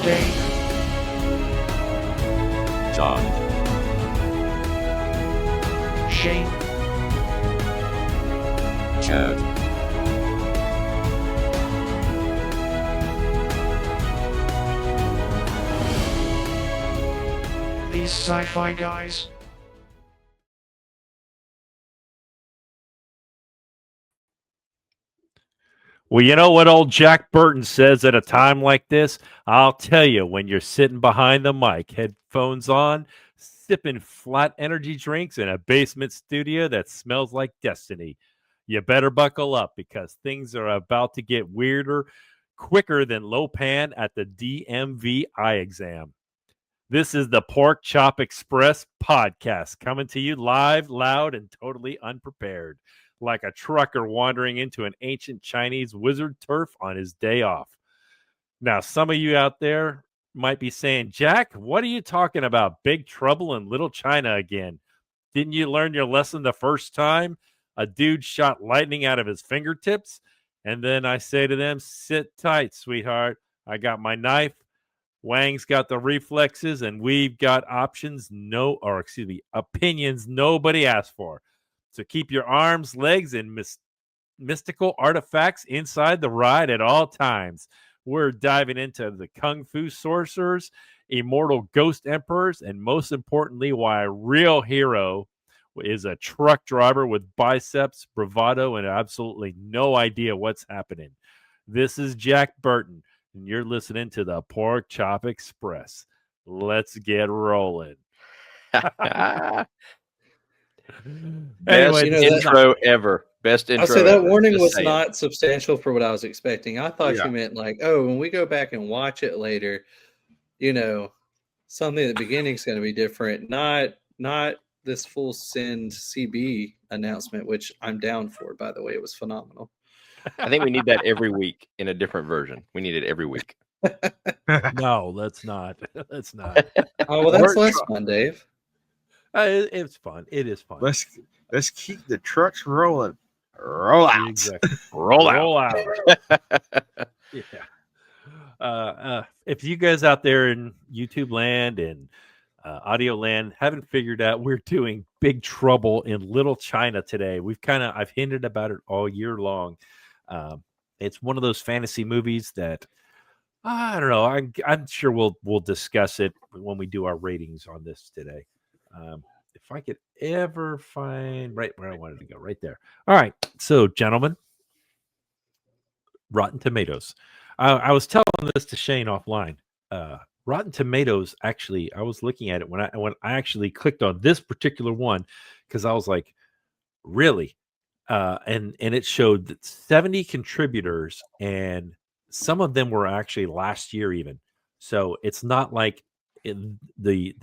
Dave, John, Shane, Chad, these sci-fi guys. Well, you know what old Jack Burton says at a time like this? I'll tell you, when you're sitting behind the mic, headphones on, sipping flat energy drinks in a basement studio that smells like destiny, you better buckle up because things are about to get weirder quicker than Lopan at the DMV eye exam. This is the Pork Chop Express podcast coming to you live, loud, and totally unprepared, like a trucker wandering into an ancient Chinese wizard turf on his day off. Now, some of you out there might be saying, Jack, what are you talking about? Big Trouble in Little China again. Didn't you learn your lesson the first time? A dude shot lightning out of his fingertips. And then I say to them, sit tight, sweetheart. I got my knife. Wang's got the reflexes, and we've got opinions nobody asked for. So keep your arms, legs, and mystical artifacts inside the ride at all times. We're diving into the Kung Fu sorcerers, immortal ghost emperors, and most importantly, why a real hero is a truck driver with biceps, bravado, and absolutely no idea what's happening. This is Jack Burton, and you're listening to the Pork Chop Express. Let's get rolling. Best Anyway, intro ever. Best intro. I'll say that ever. warning Just was saying. not substantial for what I was expecting. I thought you meant like, oh, when we go back and watch it later, something at the beginning is going to be different. Not this full send CB announcement, which I'm down for. By the way, it was phenomenal. I think we need that every week in a different version. We need it every week. No, let's not. Let's not. Oh well, that's less fun, Dave. It's fun. It is fun. Let's keep the trucks rolling. Roll out. Exactly. Roll out. Roll out. Yeah. If you guys out there in YouTube land and audio land haven't figured out, we're doing Big Trouble in Little China today. I've hinted about it all year long. It's one of those fantasy movies that I don't know. I'm sure we'll discuss it when we do our ratings on this today. If I could ever find right where I wanted to go, right there. All right. So, gentlemen, Rotten Tomatoes. I was telling this to Shane offline. Rotten Tomatoes, actually, I was looking at it when I actually clicked on this particular one because I was like, really? And it showed that 70 contributors, and some of them were actually last year even. So it's not like the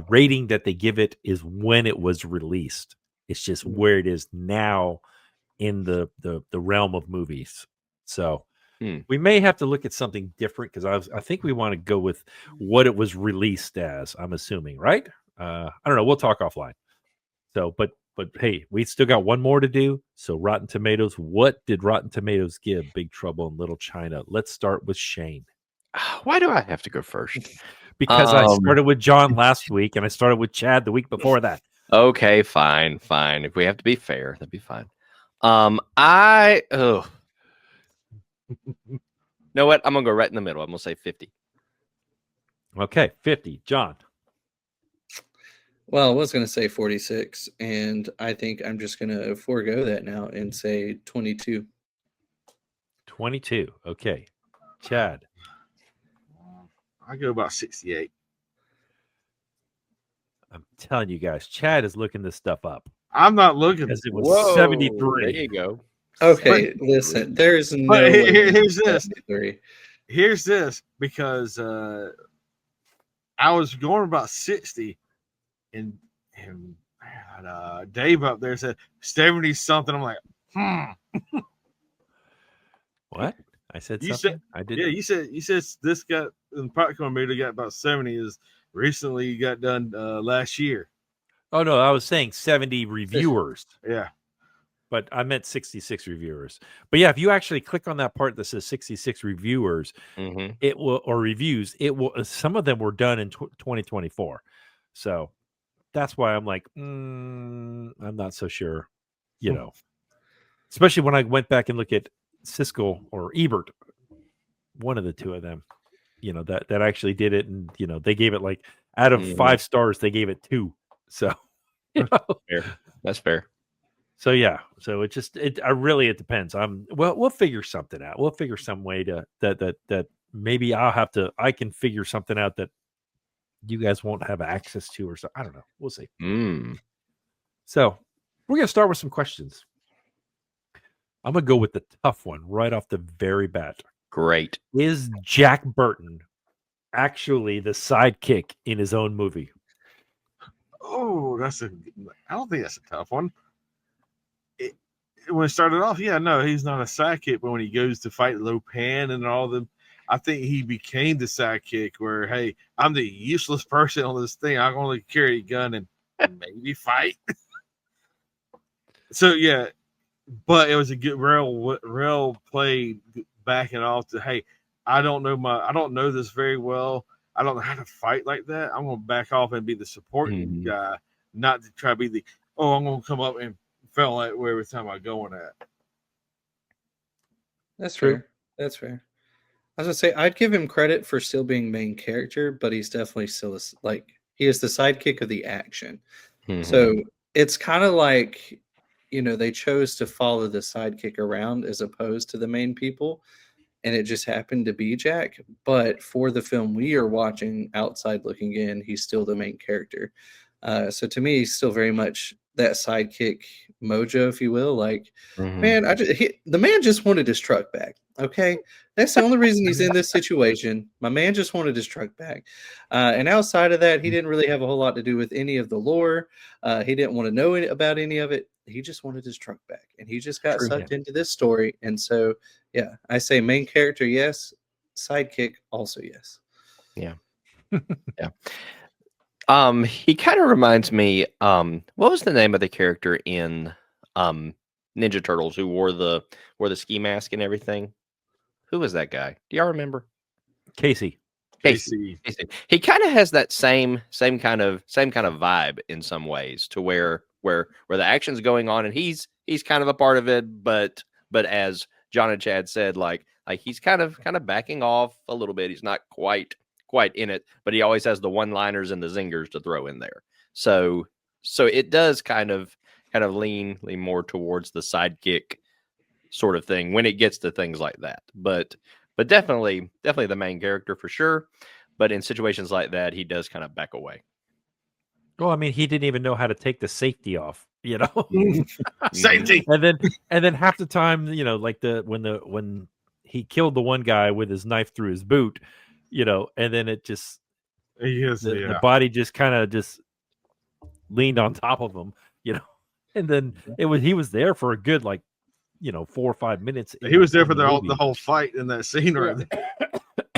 rating that they give it is when it was released. It's just where it is now in the realm of movies. So we may have to look at something different because I think we want to go with what it was released as. I'm assuming, right? I don't know. We'll talk offline. So, but hey, we still got one more to do. So Rotten Tomatoes, what did Rotten Tomatoes give Big Trouble in Little China? Let's start with Shane. Why do I have to go first? Because I started with John last week and I started with Chad the week before that. Okay, fine. If we have to be fair, that'd be fine. Know what? I'm gonna go right in the middle. I'm gonna say 50. Okay, 50. John. Well, I was going to say 46, and I think I'm just going to forego that now and say 22. 22. Okay. Chad. I go about 68. I'm telling you guys, Chad is looking this stuff up. I'm not looking. Because it was Whoa, 73. There you go. Okay, listen, there's no way here's this. 73. Here's this because I was going about 60, and Dave up there said 70 something. I'm like, What? I said You something? said- I did. Yeah, you said this got in popcorn meter got about 70. Is recently got done last year. Oh, no, I was saying 70 reviewers. Yeah. but I meant 66 reviewers. But yeah, if you actually click on that part that says 66 reviewers, Mm-hmm. it will, or reviews, it will, some of them were done in 2024. So that's why I'm like, I'm not so sure, especially when I went back and look at Siskel or Ebert, one of the two of them, that actually did it. And, they gave it like out of 5 stars, they gave it 2. So, Fair. That's fair. So yeah, so it depends. We'll figure something out. We'll figure some way to that maybe I can figure something out that you guys won't have access to, or so. I don't know. We'll see. So we're gonna start with some questions. I'm gonna go with the tough one right off the very bat. Great. Is Jack Burton actually the sidekick in his own movie? Oh, I don't think that's a tough one. When it started off, no, he's not a sidekick. But when he goes to fight Lopan and all them, I think he became the sidekick. Where, hey, I'm the useless person on this thing. I can only carry a gun and maybe fight. So yeah, but it was a good real play backing off to, hey, I don't know this very well. I don't know how to fight like that. I'm going to back off and be the supporting guy, not to try to be I'm going to come up and fell that way every time I go on that. That's fair. That's fair. I was gonna say I'd give him credit for still being main character, but he's definitely still he is the sidekick of the action. So it's kind of like, they chose to follow the sidekick around as opposed to the main people, and it just happened to be Jack. But for the film we are watching, outside looking in, he's still the main character. So to me, he's still very much that sidekick mojo, if you will. Like, man, the man just wanted his truck back. Okay, that's the only reason he's in this situation. My man just wanted his truck back, and outside of that, he didn't really have a whole lot to do with any of the lore. He didn't want to know about any of it. He just wanted his truck back, and he just got sucked into this story. And so, yeah, I say main character, yes. Sidekick, also yes. Yeah, yeah. He kind of reminds me. What was the name of the character in Ninja Turtles who wore the ski mask and everything? Who was that guy? Do y'all remember? Casey. He kind of has that same kind of vibe in some ways, to where the action's going on and he's kind of a part of it, but as John and Chad said, like he's kind of backing off a little bit. He's not quite in it, but he always has the one-liners and the zingers to throw in there. So it does kind of lean more towards the sidekick sort of thing when it gets to things like that. But definitely the main character for sure. But in situations like that, he does kind of back away. Well, I mean, he didn't even know how to take the safety off, Safety. And then half the time, like when he killed the one guy with his knife through his boot, and then it just the body just kind of just leaned on top of him, and then he was there for a good 4 or 5 minutes. He was there for the whole fight in that scene, right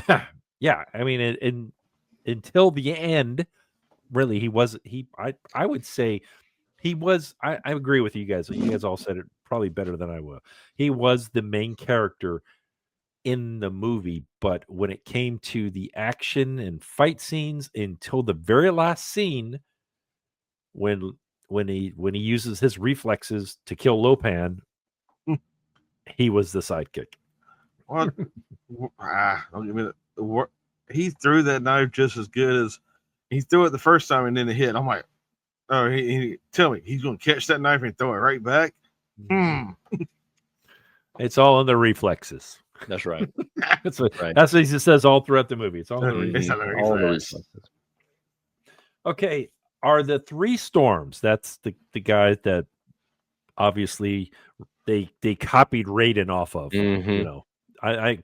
there. Yeah, I mean, until the end, really, I would say he was. I agree with you guys. You guys all said it probably better than I will. He was the main character in the movie, but when it came to the action and fight scenes, until the very last scene, when he uses his reflexes to kill Lopan, he was the sidekick. Well, don't give me that. He threw that knife just as good as he threw it the first time and then it hit. I'm like, oh, he tell me he's going to catch that knife and throw it right back. It's all in the reflexes. That's right. That's what he says all throughout the movie. It's all in the reflexes. Okay, are the 3 storms? That's the guy that obviously they copied Raiden off of. I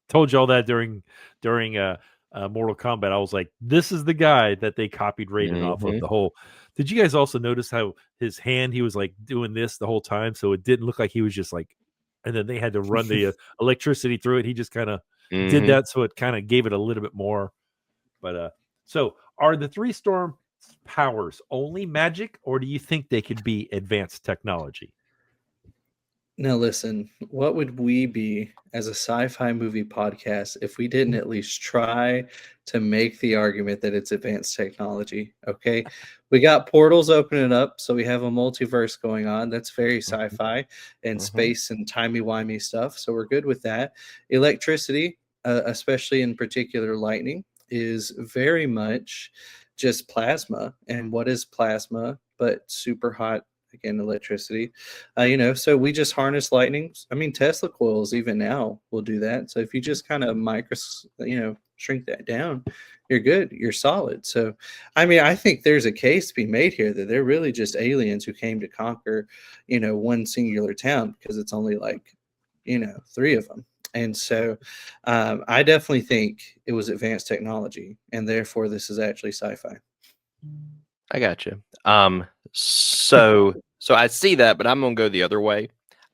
told you all that during Mortal Kombat. I was like, this is the guy that they copied Raiden off of. The whole. Did you guys also notice how his hand, he was like doing this the whole time, so it didn't look like he was just like, and then they had to run the electricity through it. He just kind of did that, so it kind of gave it a little bit more. But so are the 3 storm powers only magic, or do you think they could be advanced technology? Now, listen, what would we be as a sci-fi movie podcast if we didn't at least try to make the argument that it's advanced technology? Okay. We got portals opening up, so we have a multiverse going on. That's very sci-fi and space and timey-wimey stuff. So we're good with that. Electricity, especially in particular lightning, is very much just plasma. And what is plasma but super hot, again, electricity? So we just harness lightning. I mean, Tesla coils even now will do that. So if you just kind of shrink that down, you're good. You're solid. So, I mean, I think there's a case to be made here that they're really just aliens who came to conquer, one singular town, because it's only like, three of them. And so I definitely think it was advanced technology, and therefore this is actually sci-fi. I got you. So I see that, but I'm gonna go the other way.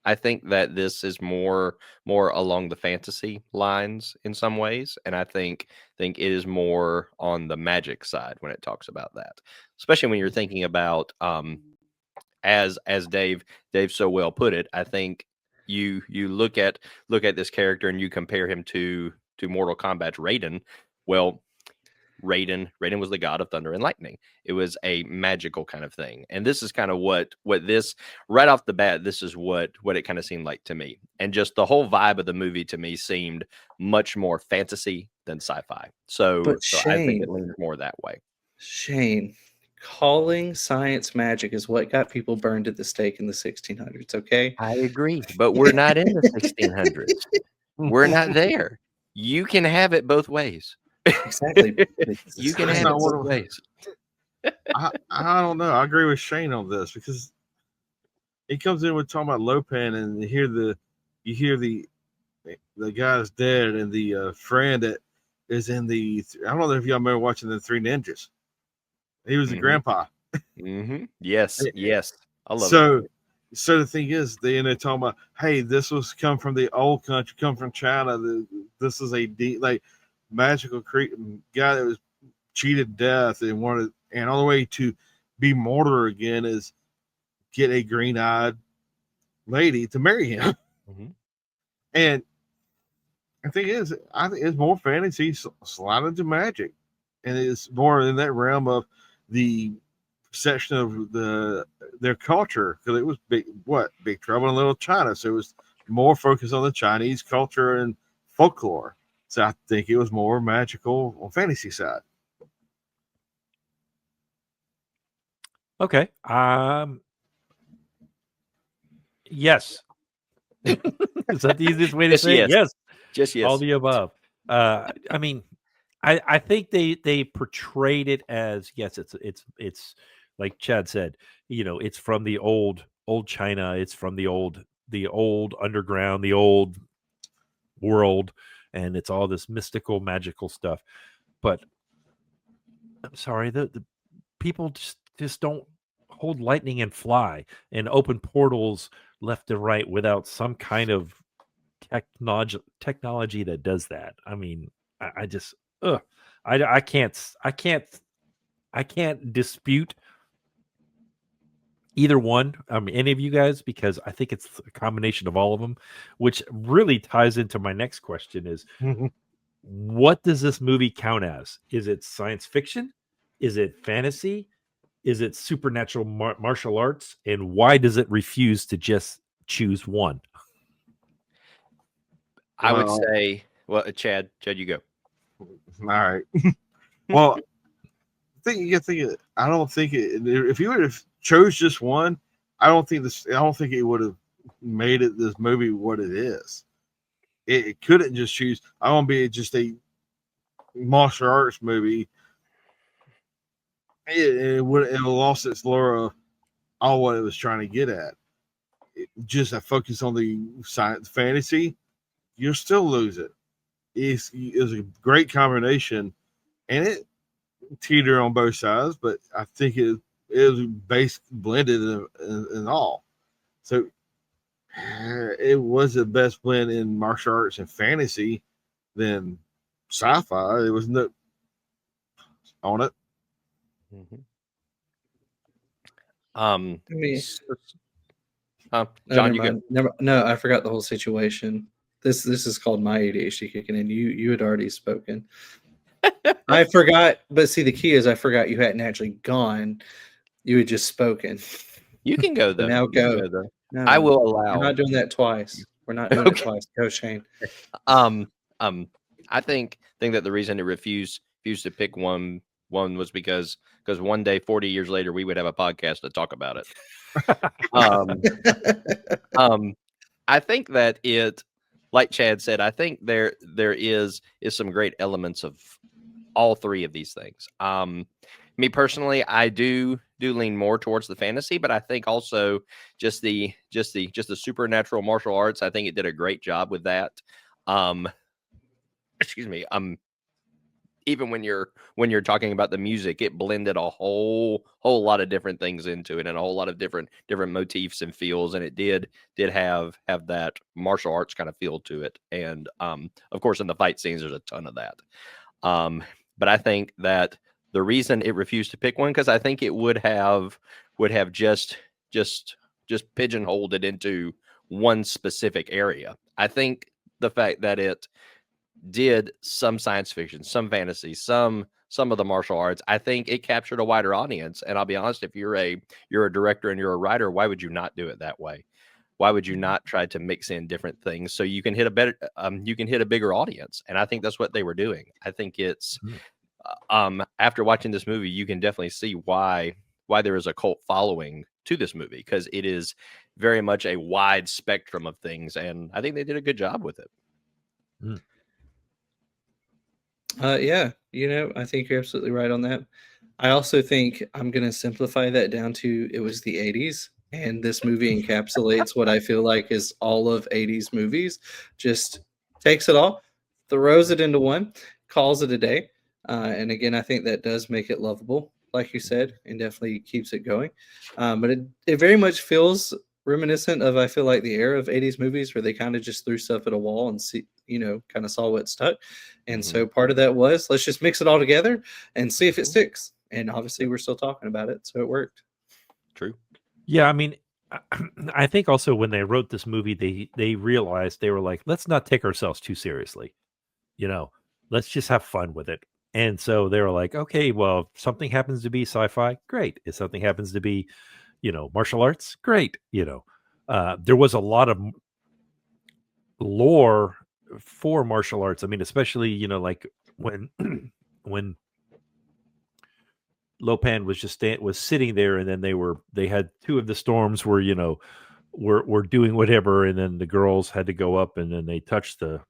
I think that this is more along the fantasy lines in some ways, and I think it is more on the magic side when it talks about that, especially when you're thinking about as Dave so well put it. I think you look at this character and you compare him to Mortal Kombat's Raiden. Well, Raiden was the god of thunder and lightning. It was a magical kind of thing. And this is kind of what this, right off the bat, this is what it kind of seemed like to me. And just the whole vibe of the movie to me seemed much more fantasy than sci-fi. So But I think Shane, it leans more that way. calling science magic is what got people burned at the stake in the 1600s, okay? I agree, but we're not in the 1600s. We're not there. You can have it both ways. Exactly. You can That's have it not what both ways. I don't know. I agree with Shane on this because he comes in with talking about Lopan, and you hear the guy's dead, and the friend that is in the. I don't know if y'all remember watching the Three Ninjas. He was the grandpa. Yes, yes, I love it. So the thing is, they're talking about, hey, this was come from the old country, come from China. This is a magical guy that was cheated death and wanted, and all the way to be mortal again is get a green-eyed lady to marry him. And the thing is, I think it's more fantasy slide into magic, and it's more in that realm of the section of their culture, because it was Big Trouble in Little China, so it was more focused on the Chinese culture and folklore. So I think it was more magical on fantasy side. Okay. Yes. Is that the easiest way to say it? Yes. Just yes. All the above. I mean, I think they portrayed it as, yes, it's like Chad said, it's from the old China, it's from the old underground, the old world, and it's all this mystical, magical stuff. But I'm sorry, the people just don't hold lightning and fly and open portals left and right without some kind of technology that does that. I mean, I just I can't dispute either one. I mean, any of you guys, because I think it's a combination of all of them, which really ties into my next question is what does this movie count as? Is it science fiction? Is it fantasy? Is it supernatural martial arts? And why does it refuse to just choose one? I would say, well, Chad, you go. All right. Well, I don't think if you would have chose just one, I don't think it would have made this movie what it is. It couldn't just choose. I want to be just a martial arts movie. It would have lost its lure of all what it was trying to get at. Just a focus on the science fantasy, you'll still lose it. It's a great combination, and it teeter on both sides, but I think it was blended in all. So it was the best blend in martial arts and fantasy than sci-fi. It was no on it. I mean, Huh? No, John, never you go. mind. No, I forgot the whole situation. This is called my ADHD kicking in. You had already spoken. I forgot, but see, the key is I forgot you hadn't actually gone. You had just spoken. You can go So though. now You can go. go though. No, I will we're allow. not doing that twice. We're not doing it Okay. twice. Go, Shane. Um, I think that the reason it refused to pick one was because one day, 40 years later, we would have a podcast to talk about it. Um, I think that like Chad said, I think there is some great elements of all three of these things. Me personally, I do lean more towards the fantasy, but I think also just the supernatural martial arts. I think it did a great job with that. Excuse me. Even when you're talking about the music, it blended a whole lot of different things into it and a whole lot of different motifs and feels, and it did have that martial arts kind of feel to it. And of course, in the fight scenes, there's a ton of that. But I think that the reason it refused to pick one, because I think it would have just pigeonholed it into one specific area. I think the fact that it did some science fiction, some fantasy, some of the martial arts, I think it captured a wider audience. And I'll be honest, if you're a director and you're a writer, why would you not do it that way? Why would you not try to mix in different things so you can hit a bigger audience? And I think that's what they were doing. I think it's after watching this movie, you can definitely see why there is a cult following to this movie, because it is very much a wide spectrum of things, and I think they did a good job with it. Yeah, I think you're absolutely right on that. I also think I'm going to simplify that down to it was the 80s, and this movie encapsulates what I feel like is all of 80s movies. Just takes it all, throws it into one, calls it a day. And again, I think that does make it lovable, like you said, and definitely keeps it going. But it very much feels reminiscent of, I feel like, the era of 80s movies where they kind of just threw stuff at a wall and see, kind of saw what stuck. And so part of that was, let's just mix it all together and see if it sticks. And obviously we're still talking about it, so it worked. True. Yeah, I mean, I think also when they wrote this movie, they realized, they were like, let's not take ourselves too seriously. Let's just have fun with it. And so they were like, okay, well, if something happens to be sci-fi, great. If something happens to be, martial arts, great. There was a lot of lore for martial arts. I mean, especially, like when when Lopan was just was sitting there, and then they had two of the storms where, were doing whatever, and then the girls had to go up, and then they touched the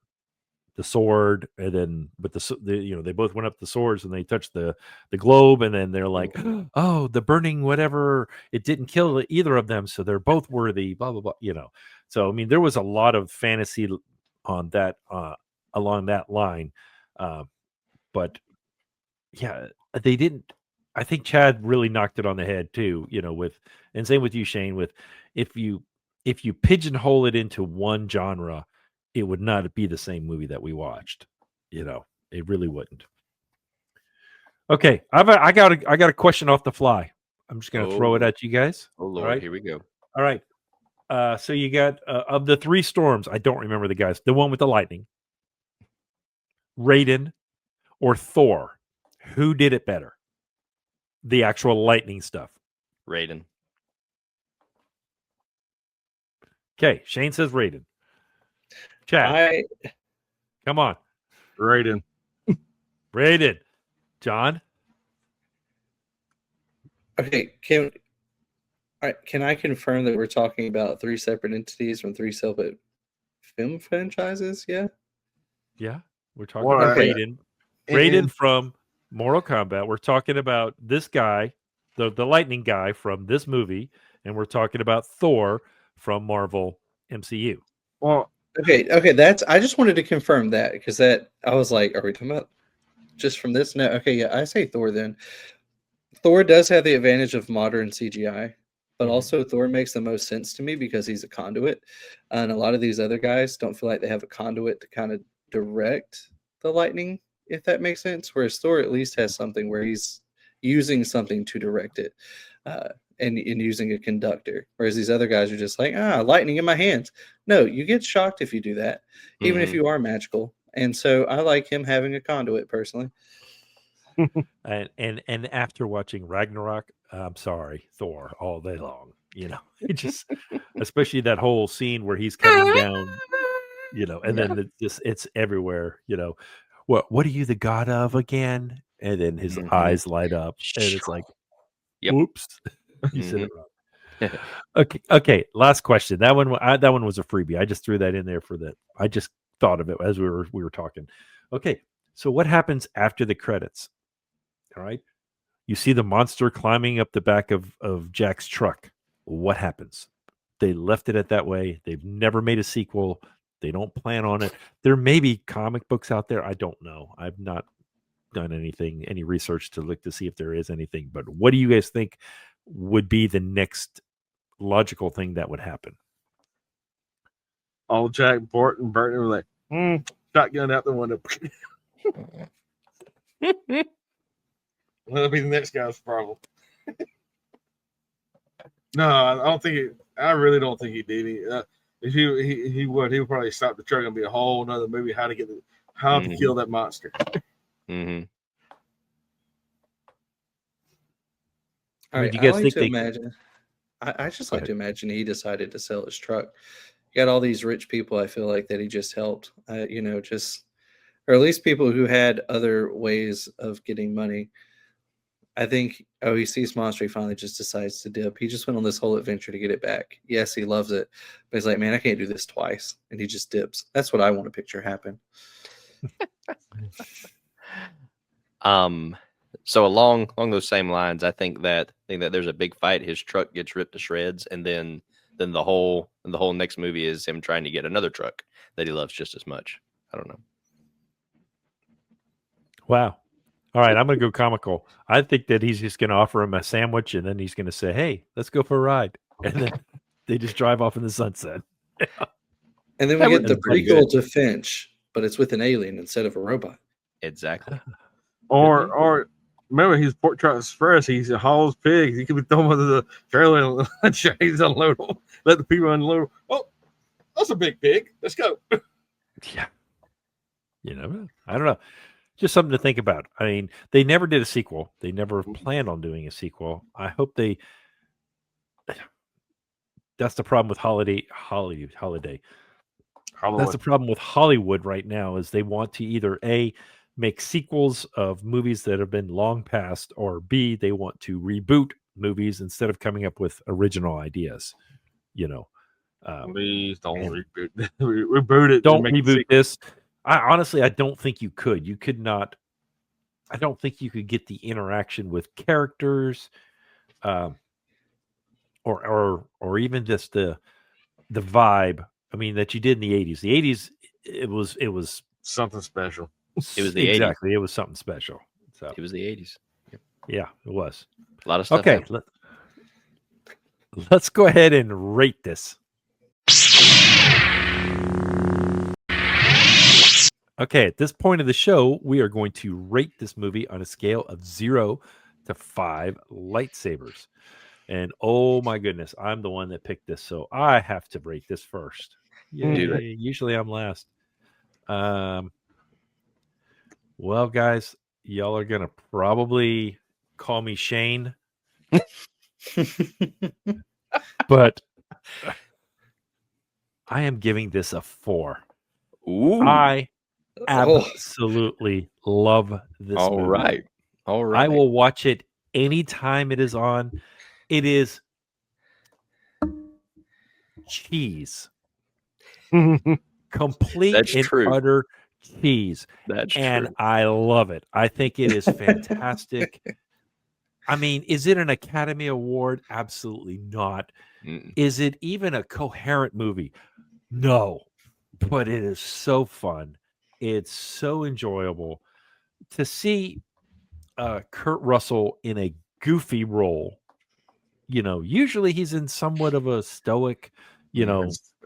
sword, and then but they both went up the swords, and they touched the globe, and then they're like, oh, the burning whatever, it didn't kill either of them, so they're both worthy, blah blah blah. So I mean, there was a lot of fantasy on that along that line, but yeah, they didn't. I think Chad really knocked it on the head too, and same with you, Shane, with if you pigeonhole it into one genre, it would not be the same movie that we watched. It really wouldn't. Okay, I got a question off the fly. I'm just gonna throw it at you guys. Oh Lord, right? Here we go. All right. So you got of the three storms, I don't remember the guys. The one with the lightning, Raiden, or Thor. Who did it better? The actual lightning stuff. Raiden. Okay, Shane says Raiden. Chad, come on. Raiden. Raiden. John? Okay, can I confirm that we're talking about three separate entities from three separate film franchises? Yeah? Yeah, we're talking about Raiden. Raiden from Mortal Kombat. We're talking about this guy, the lightning guy from this movie, and we're talking about Thor from Marvel MCU. Well, okay, I just wanted to confirm that, because I was like, are we talking about just from this? No, okay, yeah, I say Thor then. Thor does have the advantage of modern CGI, but also Thor makes the most sense to me because he's a conduit, and a lot of these other guys don't feel like they have a conduit to kind of direct the lightning, if that makes sense. Whereas Thor at least has something where he's using something to direct it. and using a conductor, whereas these other guys are just like, lightning in my hands. No, you get shocked if you do that, even if you are magical. And so I like him having a conduit personally. And after watching Ragnarok, I'm sorry, Thor all day long. It just, especially that whole scene where he's coming down, and then it's everywhere. What are you the god of again? And then his eyes light up, and it's like, oops, you said it wrong. Okay. Last question. That one was a freebie. I just threw that in there for that. I just thought of it as we were talking. Okay, so what happens after the credits? All right, you see the monster climbing up the back of Jack's truck. What happens? They left it at that way. They've never made a sequel. They don't plan on it. There may be comic books out there. I don't know. I've not done any research to look to see if there is anything. But what do you guys think would be the next logical thing that would happen? All Jack Burton were like, shotgun out the window. That'll be the next guy's problem. No, I don't think I really don't think he did. If he would probably stop the truck and be a whole another movie how to kill that monster. All right, do you guys think imagine? I just like to imagine he decided to sell his truck. You got all these rich people. I feel like that he just helped. Or at least people who had other ways of getting money. I think, he sees monster. He finally just decides to dip. He just went on this whole adventure to get it back. Yes, he loves it, but he's like, man, I can't do this twice, and he just dips. That's what I want to picture happen. So along those same lines, I think that there's a big fight. His truck gets ripped to shreds, and then the whole next movie is him trying to get another truck that he loves just as much. I don't know. Wow. All right, I'm going to go comical. I think that he's just going to offer him a sandwich, and then he's going to say, hey, let's go for a ride. And then they just drive off in the sunset. And then we get the prequel to Finch, but it's with an alien instead of a robot. Exactly. Or remember, he's Pork Chop Express. He hauls pigs. He could be thrown into the trailer and he's unload them. Let the people unload. Oh, that's a big pig. Let's go. Yeah. I don't know. Just something to think about. I mean, they never did a sequel. They never planned on doing a sequel. I hope they. That's the problem with holiday. That's the problem with Hollywood right now is they want to either A, make sequels of movies that have been long past, or B, they want to reboot movies instead of coming up with original ideas. Please don't reboot. Reboot it. Don't reboot this. I don't think you could. You could not. I don't think you could get the interaction with characters, or even just the vibe. I mean, that you did in the 80s. The 80s, it was something special. It was the 80s. Exactly. It was something special. So it was the 80s. Yep. Yeah, it was. A lot of stuff. Okay, let's go ahead and rate this. Okay, at this point of the show, we are going to rate this movie on a scale of 0 to 5 lightsabers. And oh my goodness, I'm the one that picked this, so I have to rate this first. Yay. Usually I'm last. Well, guys, y'all are going to probably call me Shane. But I am giving this a 4. Ooh. I absolutely love this movie. All right. I will watch it anytime it is on. It is cheese. Complete utter cheese. That's true. True. I love it. I think it is fantastic. I mean, is it an Academy Award? Absolutely not. Is it even a coherent movie? No. But it is so fun. It's so enjoyable to see Kurt Russell in a goofy role. Usually he's in somewhat of a stoic,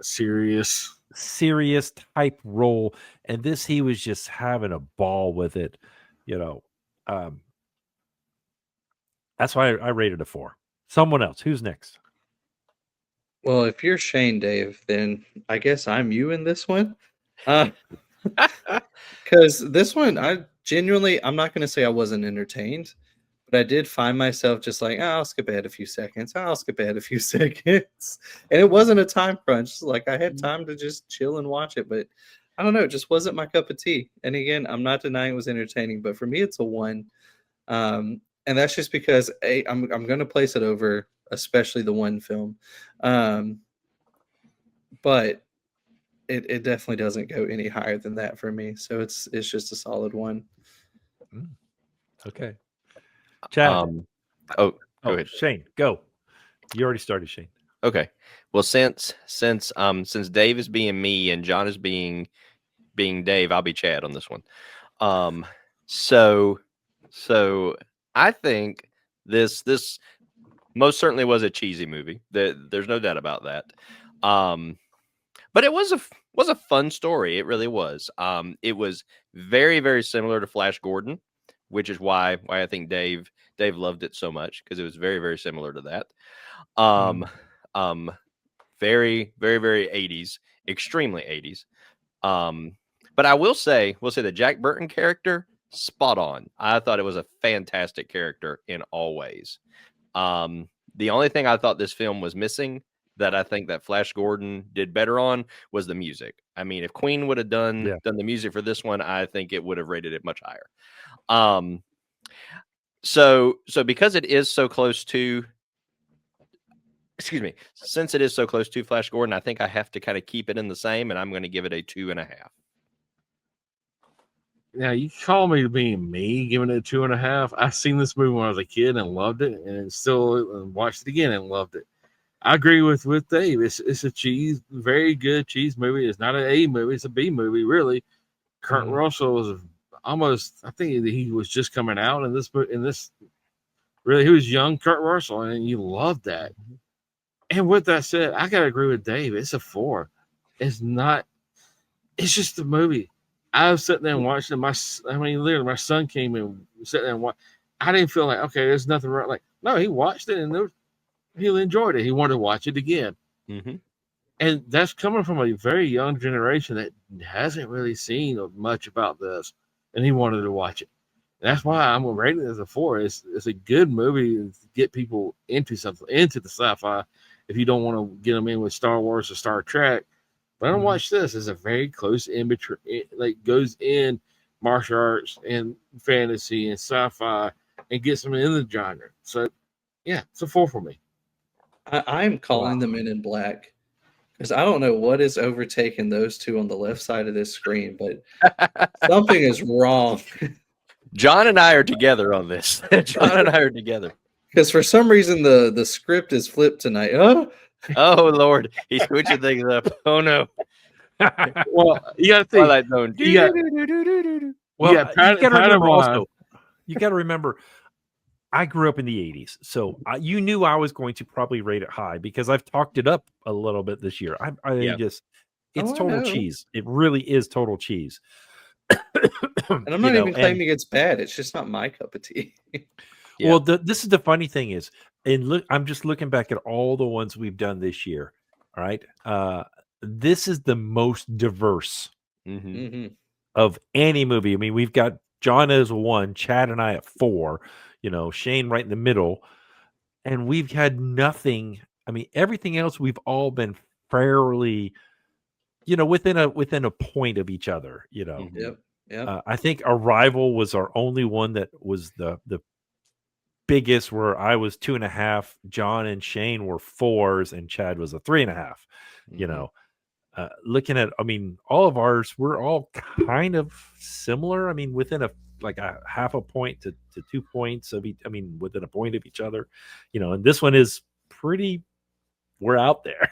serious type role. And this, he was just having a ball with it. That's why I rated a 4. Someone else. Who's next? Well, if you're Shane, Dave, then I guess I'm you in this one. Because this one, I'm not going to say I wasn't entertained, but I did find myself just like, I'll skip ahead a few seconds. I'll skip ahead a few seconds. And it wasn't a time crunch. Like I had time to just chill and watch it, but I don't know. It just wasn't my cup of tea. And again, I'm not denying it was entertaining, but for me, it's a 1. And that's just because I'm going to place it over, especially the one film. But it definitely doesn't go any higher than that for me. So it's just a solid 1. Okay. Chad. Go ahead. Shane, go. You already started, Shane. Okay. Well, since Dave is being me and John is being Dave, I'll be Chad on this one. So I think this most certainly was a cheesy movie. There's no doubt about that. But it was a fun story. It really was. It was very, very similar to Flash Gordon, which is why I think Dave loved it so much, because it was very, very similar to that. Very, very, very 80s, extremely 80s. But I will say the Jack Burton character, spot on. I thought it was a fantastic character in all ways. The only thing I thought this film was missing that I think that Flash Gordon did better on was the music. I mean, if Queen would have done the music for this one, I think it would have rated it much higher. So because it is so close to, since it is so close to Flash Gordon, I think I have to kind of keep it in the same, and I'm going to give it a 2.5. Now, you call me being me, giving it a 2.5. I seen this movie when I was a kid and loved it, and still watched it again and loved it. I agree with Dave. It's a very good cheese movie. It's not an A movie. It's a B movie, really. Kurt Russell was almost, I think he was just coming out in this. Really, he was young, Kurt Russell, and you loved that. And with that said, I gotta agree with Dave. It's a 4. It's not. It's just a movie. I was sitting there and watching it. Literally, my son came and sat there and watched. I didn't feel like, okay, there's nothing wrong. Like, no, he watched it and he enjoyed it. He wanted to watch it again. And that's coming from a very young generation that hasn't really seen much about this, and he wanted to watch it. And that's why I'm rating it as a 4. It's a good movie to get people into the sci-fi. If you don't want to get them in with Star Wars or Star Trek, let them watch this. It's a very close in between. It like goes in martial arts and fantasy and sci-fi and gets them in the genre. So yeah, it's a 4 for me. I'm calling the Men in Black, because I don't know what is overtaking those two on the left side of this screen, but something is wrong. John and I are together on this. John and I are together. Because for some reason the script is flipped tonight. Oh Lord, he's switching things up. Oh no. Well, you got to think. Twilight Zone. You got to remember, I grew up in the 80s, so you knew I was going to probably rate it high because I've talked it up a little bit this year. It's total cheese. It really is total cheese. And I'm not even claiming it's bad. It's just not my cup of tea. Well, this is the funny thing is, and look, I'm just looking back at all the ones we've done this year. All right, this is the most diverse of any movie. I mean, we've got John as 1, Chad and I at 4. Shane right in the middle, and we've had nothing. I mean, everything else we've all been fairly, within a point of each other. Yep. I think Arrival was our only one that was the biggest, where I was 2.5, John and Shane were 4s, and Chad was a 3.5. Looking at, I mean, all of ours, we're all kind of similar. I mean, within a half a point to 2 points of each. I mean, within a point of each other. And this one is pretty. We're out there,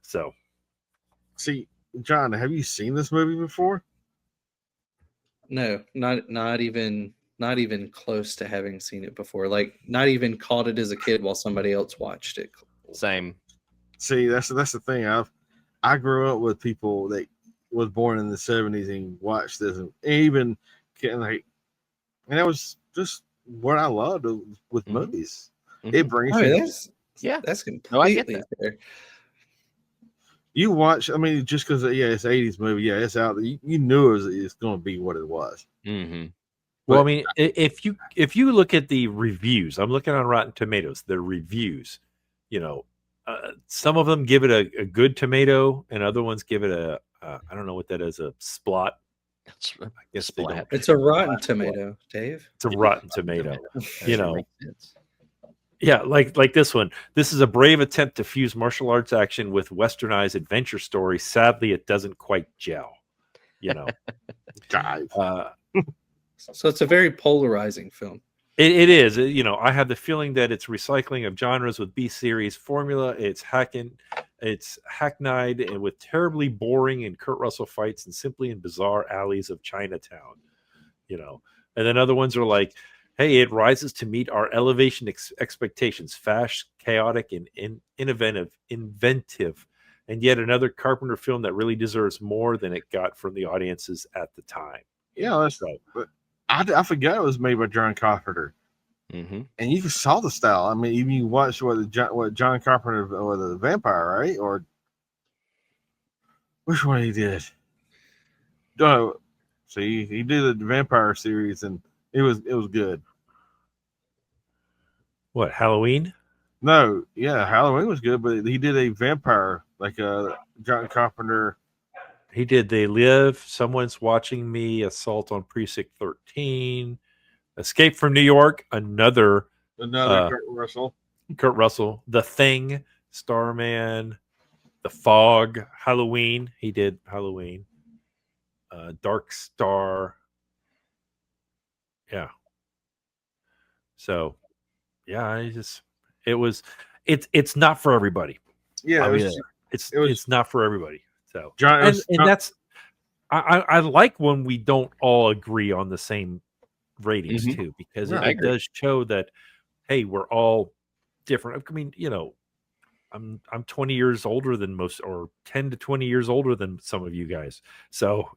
So, see, John, have you seen this movie before? No, not even close to having seen it before. Like, not even caught it as a kid while somebody else watched it. Same. See, that's the thing. I grew up with people that was born in the 70s and watched this, and even and it was just what I love with movies. It brings I you. mean, that's No, I get completely fair. You watch. I mean, just because it's '80s movie. Yeah, it's out. You knew it's going to be what it was. Mm-hmm. Well, I mean, if you look at the reviews, I'm looking on Rotten Tomatoes. The reviews, some of them give it a good tomato, and other ones give it a I don't know what that is, a splot. I guess they don't. It's a rotten tomato, Dave. It's a rotten tomato. Yeah, like this one. This is a brave attempt to fuse martial arts action with westernized adventure story. Sadly, it doesn't quite gel. Dive. So it's a very polarizing film. It is. I have the feeling that it's recycling of genres with B-series formula. It's hackneyed and with terribly boring and Kurt Russell fights and simply in bizarre alleys of Chinatown. And then other ones are like, hey, it rises to meet our elevation expectations, fast, chaotic, and inventive, and yet another Carpenter film that really deserves more than it got from the audiences at the time. Yeah, that's right. But I forgot it was made by John Carpenter, and you saw the style. I mean, even you watched what John Carpenter or the Vampire, right? Or which one he did? No, see, he did the Vampire series, and it was good. What, Halloween? No, yeah, Halloween was good, but he did a vampire like John Carpenter. He did They Live, Someone's Watching Me, Assault on Precinct 13, Escape from New York, another Kurt Russell, The Thing, Starman, The Fog, Halloween. He did Halloween. Dark Star. Yeah. So, yeah, it's not for everybody. Yeah, it's not for everybody. So, John, that's I like when we don't all agree on the same ratings too, because it does show that, hey, we're all different. I mean, I'm 20 years older than most, or 10 to 20 years older than some of you guys. So,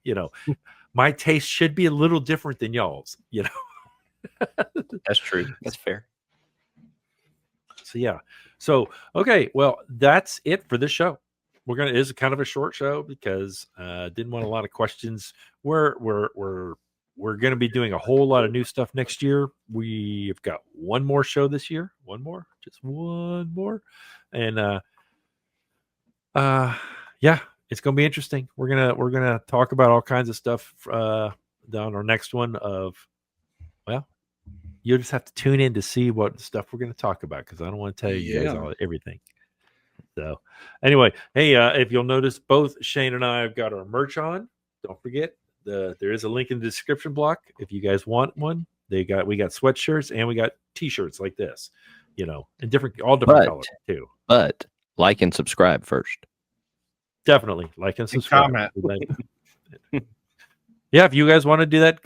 my taste should be a little different than y'all's, That's true. That's fair. So, yeah. So, okay. Well, that's it for this show. It is kind of a short show because didn't want a lot of questions. We're going to be doing a whole lot of new stuff next year. We've got one more show this year. Just one more. And yeah, it's going to be interesting. We're gonna talk about all kinds of stuff down our next one. You'll just have to tune in to see what stuff we're going to talk about, because I don't want to tell you guys everything. So anyway, hey, if you'll notice, both Shane and I have got our merch on. Don't forget, there is a link in the description block if you guys want one. We got sweatshirts and we got t-shirts like this, in all different colors too. But like and subscribe first. Definitely like and subscribe. And comment. Yeah, if you guys want to do that,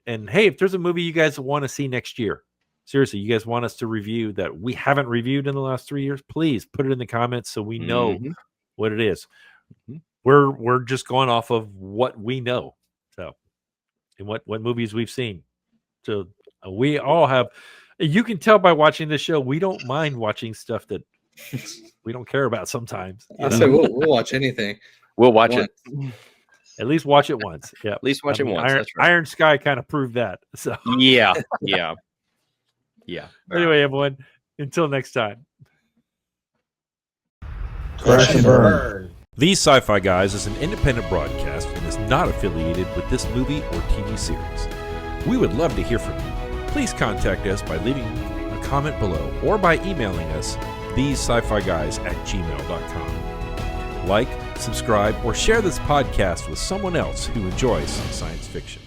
and hey, if there's a movie you guys want to see next year, seriously, you guys want us to review that we haven't reviewed in the last 3 years, please put it in the comments so we know what it is. We're just going off of what we know, so, and what movies we've seen. So we all have. You can tell by watching this show, we don't mind watching stuff that we don't care about sometimes. I say we'll watch anything. We'll watch it. At least watch it once. Yeah, at least watch it once. That's right. Iron Sky kind of proved that. So yeah. Anyway, everyone, until next time. Crash and burn. These Sci-Fi Guys is an independent broadcast and is not affiliated with this movie or TV series. We would love to hear from you. Please contact us by leaving a comment below or by emailing us thesciFiGuys@gmail.com. Like, subscribe, or share this podcast with someone else who enjoys science fiction.